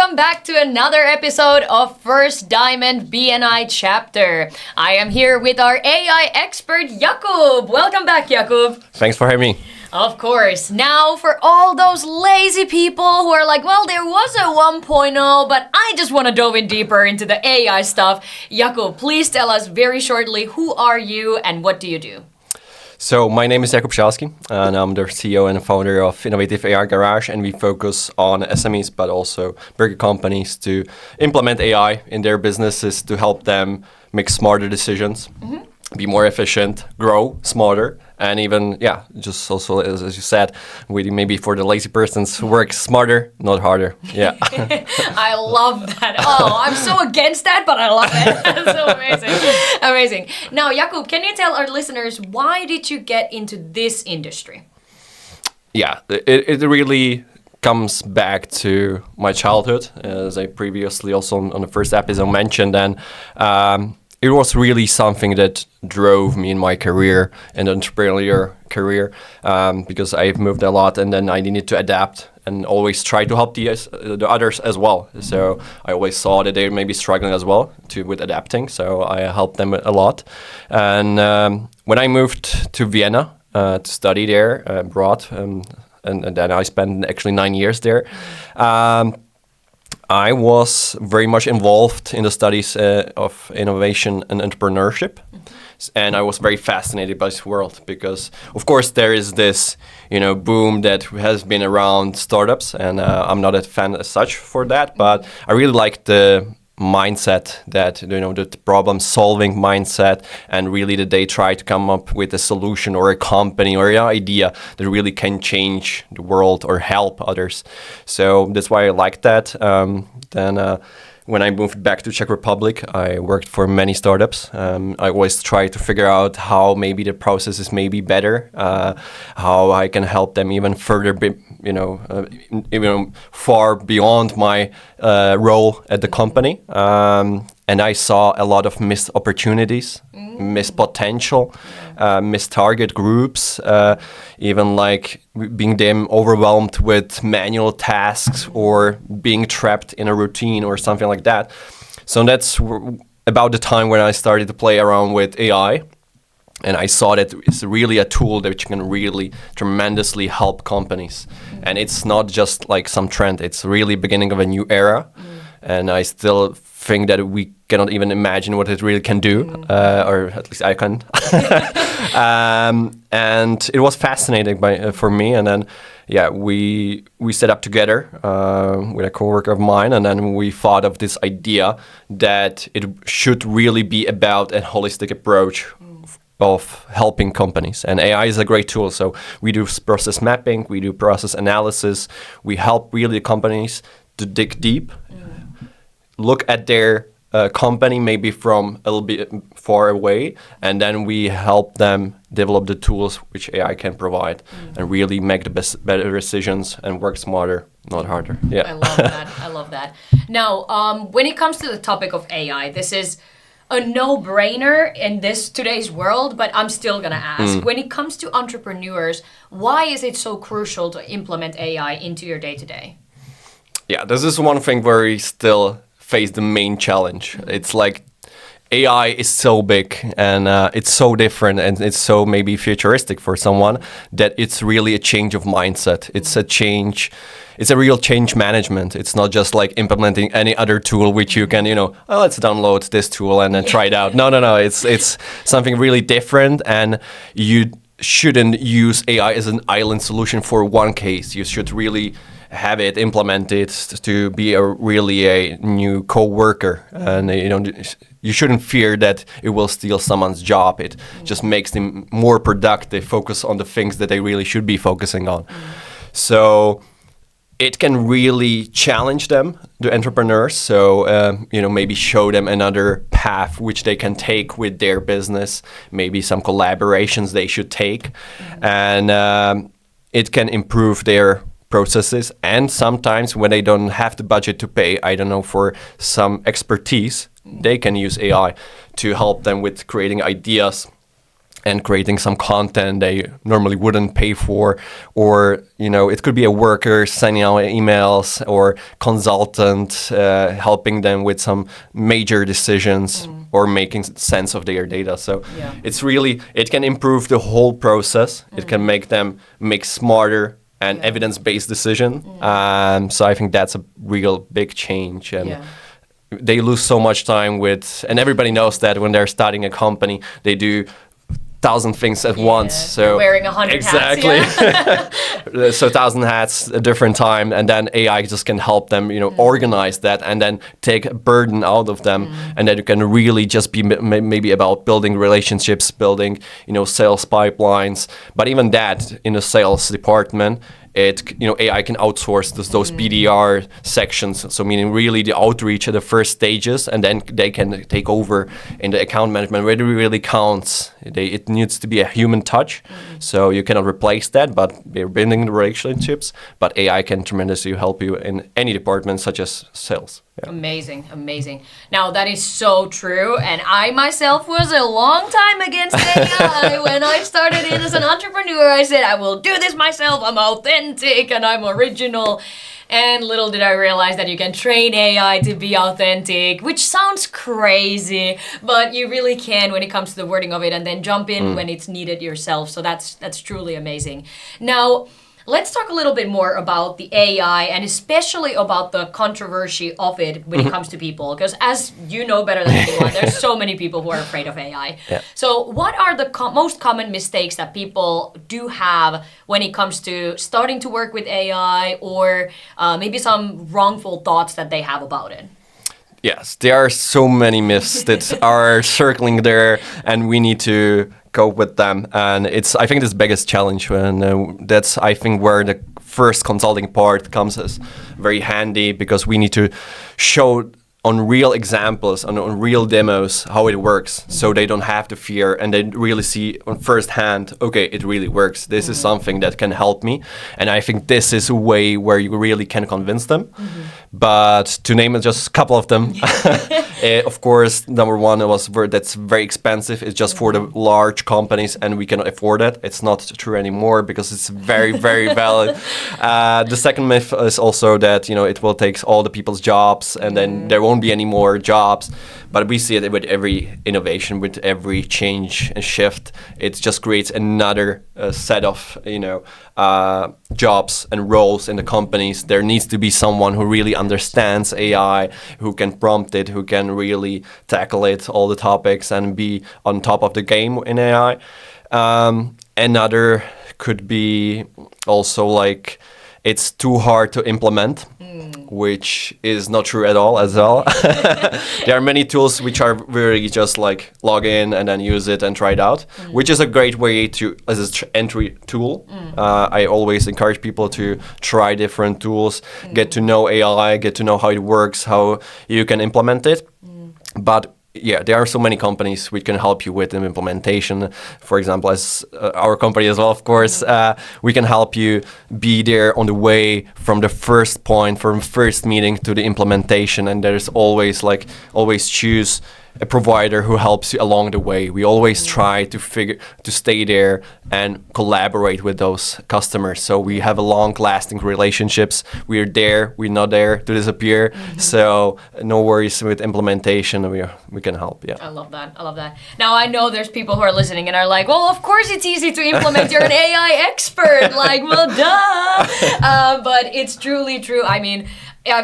welcome back to another episode of First Diamond BNI Chapter. I am here with our AI expert, Jakub. Welcome back, Jakub. Thanks for having me. Of course. Now, for all those lazy people who are like, well, there was a 1.0, but I just want to dive in deeper into the AI stuff. Jakub, please tell us very shortly, who are you and what do you do? So my name is Jakub Šťáhlavský, and I'm the CEO and founder of Innovative AI Garage, and we focus on SMEs, but also bigger companies to implement AI in their businesses to help them make smarter decisions, be more efficient, grow smarter, and even, just also, as you said, we maybe for the lazy persons, work smarter, not harder. Yeah. I love that. Oh, I'm so against that, but I love it. That's so amazing. Amazing. Now, Jakub, can you tell our listeners, why did you get into this industry? Yeah, it really comes back to my childhood, as I previously also on the first episode mentioned, and it was really something that drove me in my career, and entrepreneurial career, because I've moved a lot and then I needed to adapt and always try to help the others as well. So I always saw that they may be struggling as well with adapting, so I helped them a lot. And when I moved to Vienna to study there abroad, and then I spent actually 9 years there, I was very much involved in the studies of innovation and entrepreneurship. And I was very fascinated by this world because, of course, there is this, boom that has been around startups. And I'm not a fan as such for that, but I really like the mindset that, the problem-solving mindset, and really that they try to come up with a solution or a company or an idea that really can change the world or help others. So that's why I like that. Then when I moved back to Czech Republic, I worked for many startups. I always try to figure out how maybe the process is maybe better, how I can help them even further, even far beyond my role at the company. And I saw a lot of missed opportunities, missed potential, missed target groups, even like being them overwhelmed with manual tasks or being trapped in a routine or something like that. So that's about the time when I started to play around with AI. And I saw that it's really a tool that can really tremendously help companies. And it's not just like some trend, it's really beginning of a new era. And I still think that we cannot even imagine what it really can do, or at least I can't. And it was fascinating for me. And then, we set up together with a coworker of mine, and then we thought of this idea that it should really be about a holistic approach of helping companies. And AI is a great tool. So we do process mapping, we do process analysis, we help really companies to dig deep, look at their company maybe from a little bit far away, and then we help them develop the tools which AI can provide and really make the better decisions and work smarter, not harder. Yeah. I love that. I love that. Now, when it comes to the topic of AI, this is a no-brainer in today's world, but I'm still going to ask. When it comes to entrepreneurs, why is it so crucial to implement AI into your day-to-day? Yeah, this is one thing where we still face the main challenge. It's like AI is so big and it's so different and it's so maybe futuristic for someone that it's really a change of mindset. It's a change. It's a real change management. It's not just like implementing any other tool which you can, let's download this tool and then try it out. No. It's something really different, and you shouldn't use AI as an island solution for one case. You should really have it implemented to be really a new co-worker, and you shouldn't fear that it will steal someone's job. It just makes them more productive, focus on the things that they really should be focusing on. So it can really challenge them, the entrepreneurs. So maybe show them another path which they can take with their business, maybe some collaborations they should take, and it can improve their processes. And sometimes when they don't have the budget to pay, for some expertise, they can use AI to help them with creating ideas, and creating some content they normally wouldn't pay for, or it could be a worker sending out emails, or consultant helping them with some major decisions or making sense of their data. So it can improve the whole process. It can make them make smarter and evidence-based decision. So I think that's a real big change. And they lose so much time with, and everybody knows that when they're starting a company, they do 1,000 things at once. So wearing 100 hats. Exactly. So 1,000 hats, a different time, and then AI just can help them, organize that, and then take a burden out of them, and then you can really just be maybe about building relationships, building, sales pipelines. But even that in the sales department, AI can outsource those BDR sections, so meaning really the outreach at the first stages, and then they can take over in the account management where it really counts. It needs to be a human touch, so you cannot replace that, but they're building the relationships. But AI can tremendously help you in any department, such as sales. Yeah. Amazing. Now that is so true, and I myself was a long time against AI. When I started in as an entrepreneur, I said I will do this myself. I'm authentic and I'm original. And little did I realize that you can train AI to be authentic, which sounds crazy, but you really can when it comes to the wording of it, and then jump in when it's needed yourself. So that's truly amazing. Now, let's talk a little bit more about the AI, and especially about the controversy of it when it comes to people. Because as you know better than anyone, there's so many people who are afraid of AI. Yeah. So what are the most common mistakes that people do have when it comes to starting to work with AI, or maybe some wrongful thoughts that they have about it? Yes, there are so many myths that are circling there, and we need to cope with them. And I think it's the biggest challenge, and that's, I think, where the first consulting part comes as very handy, because we need to show on real examples, on real demos, how it works, so they don't have to fear, and they really see on first hand, okay, it really works. This is something that can help me, and I think this is a way where you really can convince them. But to name just a couple of them, of course, number one that's very expensive. It's just for the large companies, and we cannot afford it. It's not true anymore, because it's very, very valid. The second myth is also that it will take all the people's jobs, and then there won't be any more jobs. But we see it with every innovation, with every change and shift. It just creates another set of jobs and roles in the companies. There needs to be someone who really understands AI, who can prompt it, who can really tackle it, all the topics, and be on top of the game in AI. Another could be also like, it's too hard to implement, which is not true at all as well. There are many tools which are really just like log in and then use it and try it out, which is a great way to, as an entry tool. I always encourage people to try different tools, get to know AI, get to know how it works, how you can implement it. But yeah, there are so many companies which can help you with the implementation. For example, as our company as well, of course, we can help you be there on the way from the first point, from first meeting to the implementation. And there's always choose a provider who helps you along the way. We always try to stay there and collaborate with those customers. So we have a long-lasting relationships. We're there, we're not there to disappear. So no worries with implementation. We can help. Yeah. I love that. Now I know there's people who are listening and are like, well, of course it's easy to implement. You're an AI expert. Like, well, duh. But it's truly true. I mean,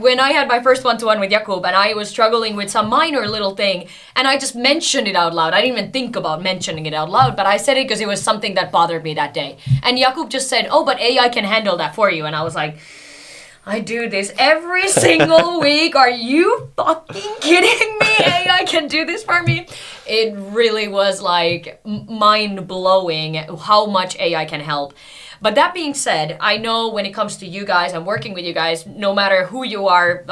when I had my first one-to-one with Jakub, and I was struggling with some minor little thing, and I just mentioned it out loud. I didn't even think about mentioning it out loud, but I said it because it was something that bothered me that day. And Jakub just said, oh, but AI can handle that for you. And I was like, I do this every single week. Are you fucking kidding me? AI can do this for me? It really was like mind-blowing how much AI can help. But that being said, I know when it comes to you guys and working with you guys, no matter who you are,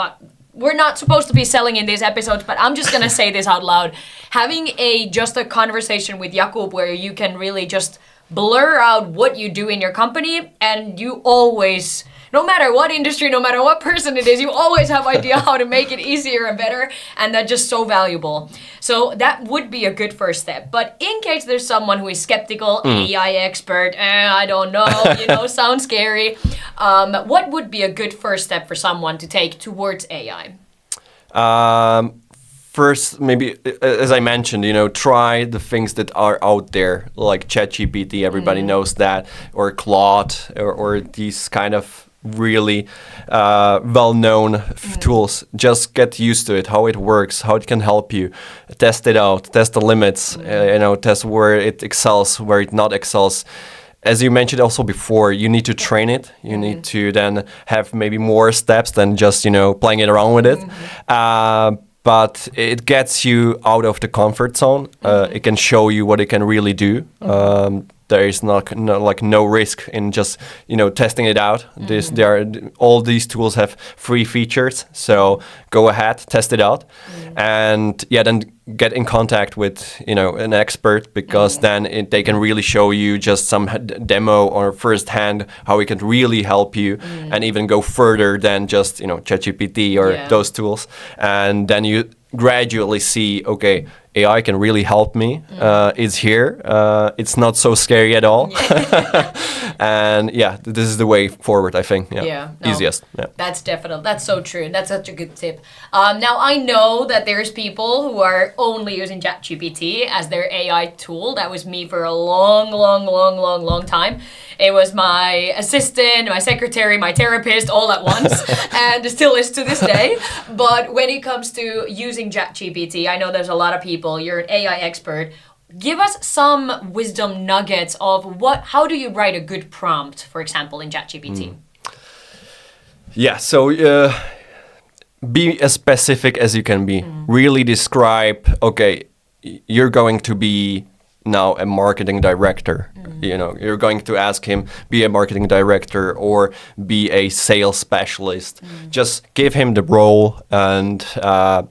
we're not supposed to be selling in these episodes, but I'm just going to say this out loud. Having just a conversation with Jakub where you can really just blur out what you do in your company, and you always no matter what industry, no matter what person it is, you always have idea how to make it easier and better, and that's just so valuable. So that would be a good first step. But in case there's someone who is skeptical, AI expert, I don't know, sounds scary. What would be a good first step for someone to take towards AI? First, maybe, as I mentioned, try the things that are out there, like ChatGPT, everybody knows that, or Claude, or these kind of really well-known tools. Just get used to it, how it works, how it can help you. Test it out, test the limits, test where it excels, where it not excels. As you mentioned also before, you need to train it. You need to then have maybe more steps than just, playing it around with it. But it gets you out of the comfort zone. It can show you what it can really do. There is no risk in just testing it out. All these tools have free features, so go ahead, test it out, and then get in contact with an expert, because then they can really show you just some demo or firsthand how it can really help you, and even go further than just ChatGPT or those tools, and then you gradually see, okay, AI can really help me. It's here. It's not so scary at all. And this is the way forward, I think. Easiest. Yeah. That's so true. And that's such a good tip. Now, I know that there's people who are only using ChatGPT as their AI tool. That was me for a long time. It was my assistant, my secretary, my therapist, all at once, and it still is to this day. But when it comes to using ChatGPT, I know there's a lot of people. You're an AI expert. Give us some wisdom nuggets of how do you write a good prompt, for example, in ChatGPT? Yeah, so be as specific as you can be. Really describe, okay, you're going to be now a marketing director. You're going to ask him, be a marketing director or be a sales specialist. Just give him the role, and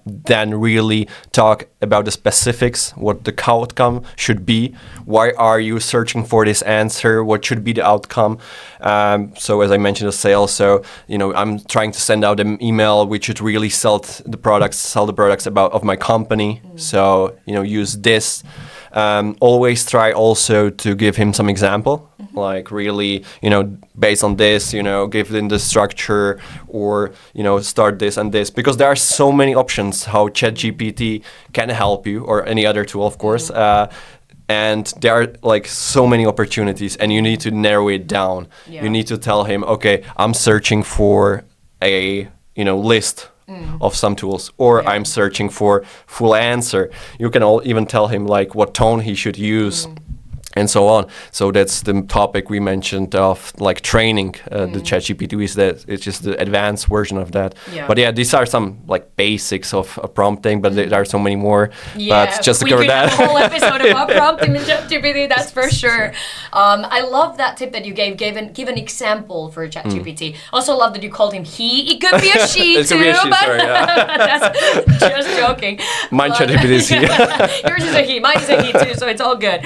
then really talk about the specifics, what the outcome should be. Why are you searching for this answer? What should be the outcome? So as I mentioned, the sales. So I'm trying to send out an email which should really sell the products of my company. So use this. Always try also to give him some example, like really, based on this, give him the structure, or, start this and this, because there are so many options how ChatGPT can help you, or any other tool, of course. And there are so many opportunities, and you need to narrow it down. You need to tell him, okay, I'm searching for a, list of some tools, or I'm searching for full answer. You can even tell him what tone he should use, and so on. So that's the topic we mentioned of training the ChatGPT. Is that it's just the advanced version of that. But these are some basics of prompting, but there are so many more. But just to cover that, we could have a whole episode about prompting in ChatGPT. That's for sure. I love that tip that you gave. Give an example for ChatGPT. Also love that you called him he. It could be a she too. It could be a she, sorry, that's just joking. Mine ChatGPT is he. Yours is a he. Mine is a he too. So it's all good.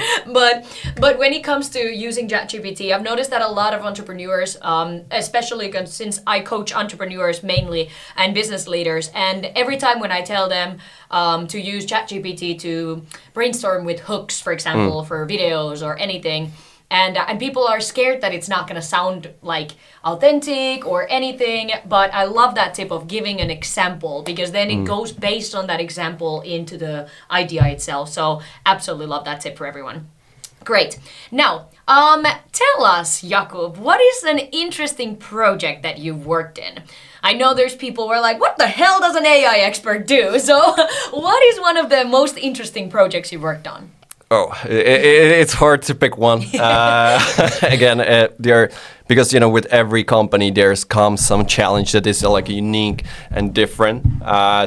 But when it comes to using ChatGPT, I've noticed that a lot of entrepreneurs, especially since I coach entrepreneurs mainly and business leaders, and every time when I tell them to use ChatGPT to brainstorm with hooks, for example, for videos or anything, and people are scared that it's not going to sound authentic or anything, but I love that tip of giving an example, because then it goes based on that example into the idea itself. So absolutely love that tip for everyone. Great. Now, tell us, Jakub, what is an interesting project that you've worked in? I know there's people who are like, what the hell does an AI expert do? So what is one of the most interesting projects you've worked on? Oh, it's hard to pick one. Again, because with every company comes some challenge that is unique and different.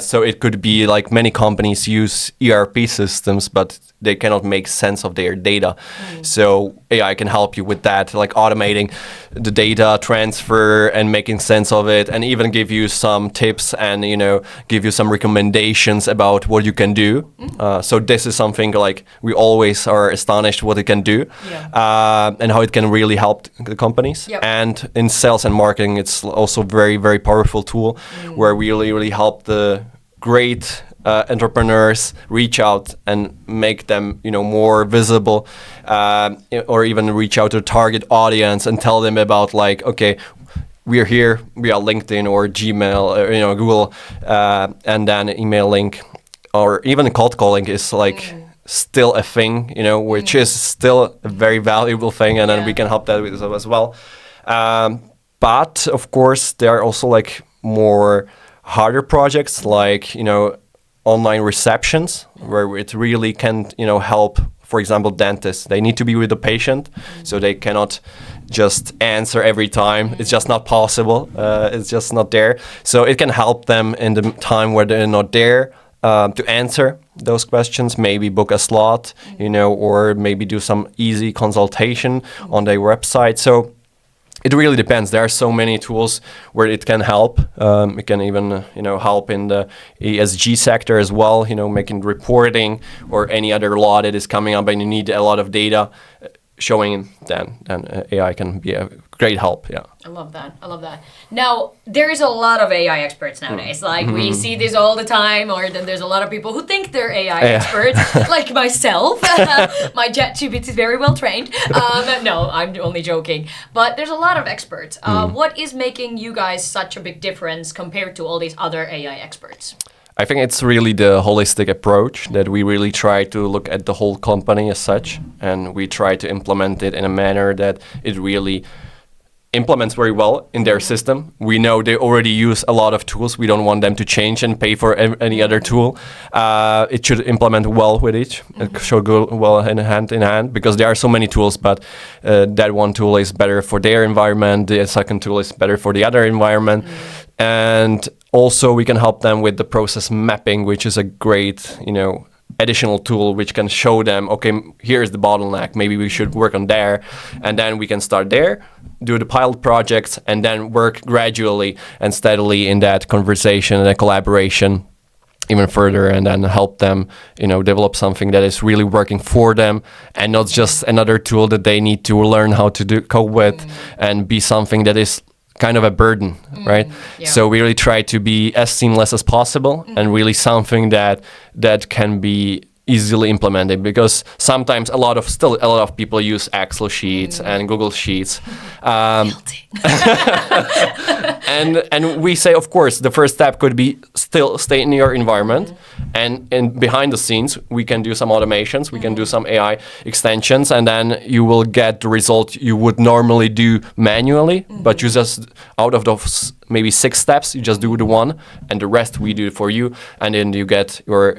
So it could be many companies use ERP systems, but they cannot make sense of their data. So AI can help you with that, automating the data transfer and making sense of it, and even give you some tips and give you some recommendations about what you can do. So this is something we always are astonished what it can do, and how it can really help the companies. Yep. And in sales and marketing, it's also very, very powerful tool where we really help the great entrepreneurs reach out and make them, more visible, or even reach out to target audience and tell them about like, okay, we are here via LinkedIn or Gmail, or, Google, and then email link, or even cold calling is like still a thing, which is still a very valuable thing, and then we can help that with as well. But of course, there are also like more harder projects, like online receptions, where it really can help. For example, dentists, they need to be with the patient, so they cannot just answer every time. It's just not possible. It's just not there. So it can help them in the time where they're not there to answer those questions, maybe book a slot, or maybe do some easy consultation on their website. So it really depends. There are so many tools where it can help. It can even, help in the ESG sector as well, making reporting or any other law that is coming up and you need a lot of data showing, then AI can be a great help. Yeah. I love that. Now, there is a lot of AI experts nowadays. Like, we see this all the time, or then there's a lot of people who think they're AI experts, like myself. My ChatGPT is very well trained. No, I'm only joking. But there's a lot of experts. What is making you guys such a big difference compared to all these other AI experts? I think it's really the holistic approach that we really try to look at the whole company as such, and we try to implement it in a manner that it really implements very well in their system. We know they already use a lot of tools. We don't want them to change and pay for any other tool. It should implement well with each. It should go well in hand, because there are so many tools, but that one tool is better for their environment. The second tool is better for the other environment. And also we can help them with the process mapping, which is a great, additional tool which can show them, okay, here's the bottleneck, maybe we should work on there, and then we can start there, do the pilot projects, and then work gradually and steadily in that conversation and that collaboration even further, and then help them, develop something that is really working for them and not just another tool that they need to learn how to cope with and be something that is kind of a burden, right? Yeah. So we really try to be as seamless as possible and really something that can be easily implemented, because sometimes a lot of people use Excel sheets and Google Sheets. And we say, of course, the first step could be still stay in your environment, and behind the scenes we can do some automations, we can do some AI extensions, and then you will get the result you would normally do manually, but you just, out of those maybe 6 steps, you just do the one, and the rest we do for you, and then you get your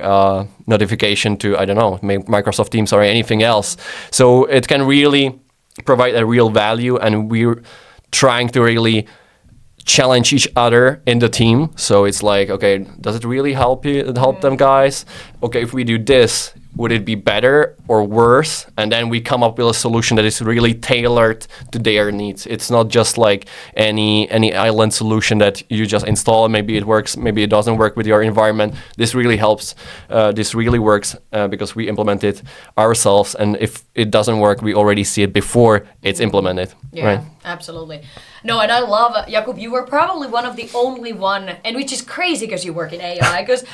notification to, I don't know, Microsoft Teams or anything else. So it can really provide a real value, and we're trying to really challenge each other in the team. So it's like, okay, does it really help them guys? Okay, if we do this, would it be better or worse? And then we come up with a solution that is really tailored to their needs. It's not just like any island solution that you just install and maybe it works, maybe it doesn't work with your environment. This really helps. This really works because we implement it ourselves. And if it doesn't work, we already see it before it's implemented. Yeah, right? Absolutely. No, and I love, Jakub, you were probably one of the only one, and which is crazy because you work in AI, because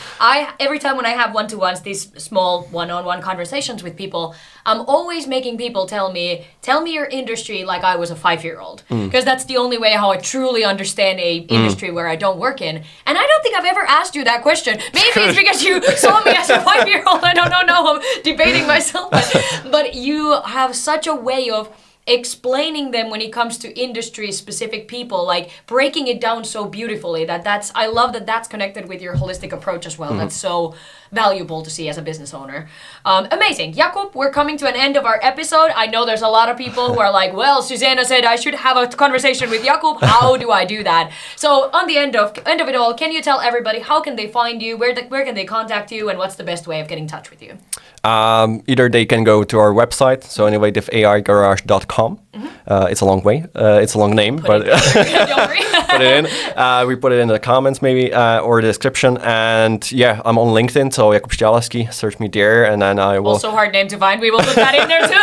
every time when I have one-to-ones, these small one-on-one conversations with people, I'm always making people tell me your industry like I was a 5-year-old, because that's the only way how I truly understand a industry where I don't work in. And I don't think I've ever asked you that question. Maybe it's because you saw me as a 5-year-old. I don't know. I'm debating myself, but you have such a way of explaining them when it comes to industry specific people, like breaking it down so beautifully I love that's connected with your holistic approach as well. That's so valuable to see as a business owner. Amazing. Jakub, we're coming to an end of our episode. I know there's a lot of people who are like, well, Susanna said I should have a conversation with Jakub. How do I do that? So on the end of it all, can you tell everybody how can they find you, where can they contact you, and what's the best way of getting in touch with you? Either they can go to our website, so innovativeaigarage.com, It's a long way. It's a long name, Don't worry. put it in. We put it in the comments maybe or the description. And yeah, I'm on LinkedIn, so Jakub Šťáhlavský. Search me there, and then I will. Also hard name to find. We will put that in there too.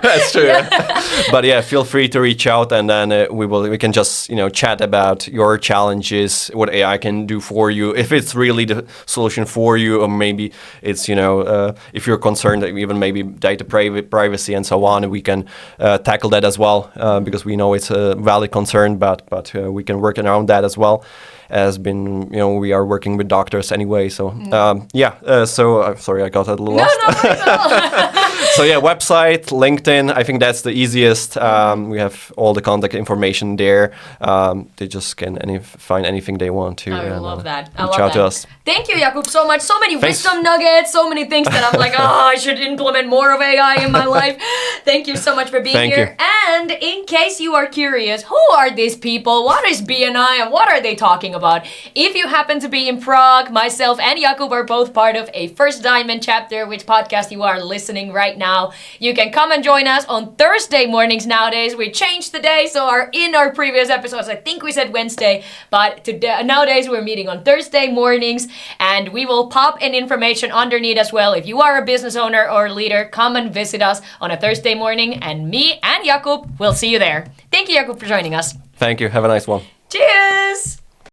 That's true. Yeah. But yeah, feel free to reach out, and then we can just chat about your challenges, what AI can do for you, if it's really the solution for you, or maybe it's if you're concerned that even maybe data privacy and so on, we can tackle that as well because we know it's a valid concern, but we can work around that as well. We are working with doctors anyway, so sorry, I got a little lost. No, So yeah, website, LinkedIn, I think that's the easiest. We have all the contact information there. They just can find anything they want to. I love that. Reach out to us. Thank you, Jakub, so much. So many Thanks. wisdom nuggets, so many things that I'm like, I should implement more of AI in my life. Thank you so much for being here. And in case you are curious, who are these people? What is BNI and what are they talking about? If you happen to be in Prague, myself and Jakub are both part of a First Diamond chapter, which podcast you are listening right now. You can come and join us on Thursday mornings nowadays. We changed the day, so in our previous episodes, I think we said Wednesday, but nowadays we're meeting on Thursday mornings, and we will pop in information underneath as well. If you are a business owner or leader, come and visit us on a Thursday morning, and me and Jakub will see you there. Thank you, Jakub, for joining us. Thank you. Have a nice one. Cheers!